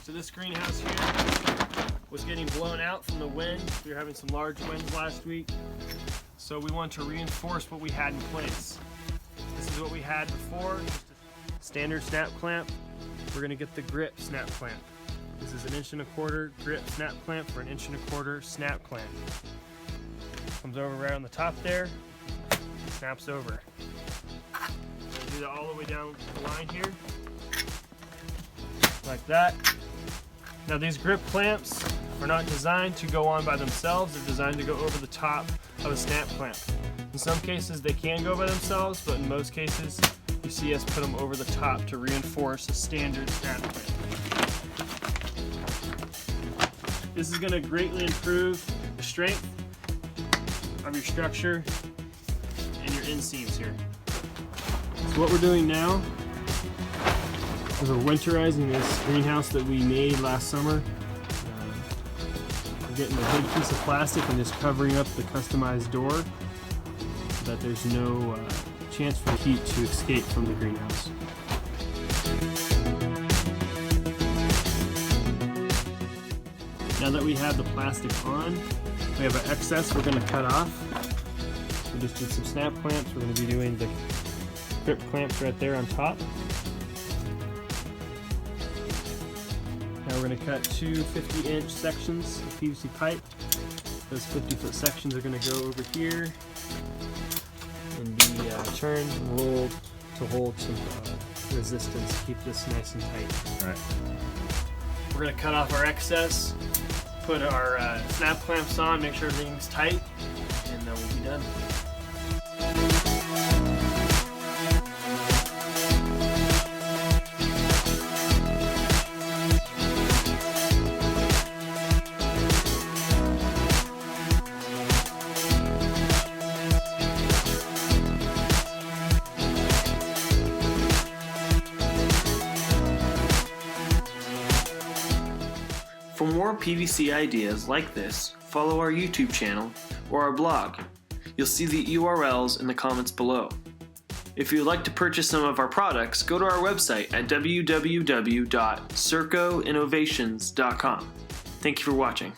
So this greenhouse here was getting blown out from the wind. We were having some large winds last week. So we want to reinforce what we had in place. This is what we had before, just a standard snap clamp. We're gonna get the grip snap clamp. This is an 1.25 inch grip snap clamp for an 1.25 inch snap clamp. Comes over right on the top there, snaps over. Do that all the way down the line here, like that. Now these grip clamps are not designed to go on by themselves, they're designed to go over the top of a snap clamp. In some cases they can go by themselves, but in most cases you see us put them over the top to reinforce a standard snap clamp. This is going to greatly improve the strength of your structure and your inseams here. So what we're doing now is we're winterizing this greenhouse that we made last summer. We're getting a big piece of plastic and just covering up the customized door so that there's no chance for heat to escape from the greenhouse. Now that we have the plastic on, we have an excess we're going to cut off. We just did some snap clamps. We're going to be doing the grip clamps right there on top. Now we're going to cut two 50-inch sections of PVC pipe. Those 50-foot sections are going to go over here and be turned and rolled to hold some resistance, keep this nice and tight. All right. We're going to cut off our excess, put our snap clamps on, make sure everything's tight, and then we'll be done. For more PVC ideas like this, follow our YouTube channel or our blog. You'll see the URLs in the comments below. If you'd like to purchase some of our products, go to our website at www.circoinnovations.com. Thank you for watching.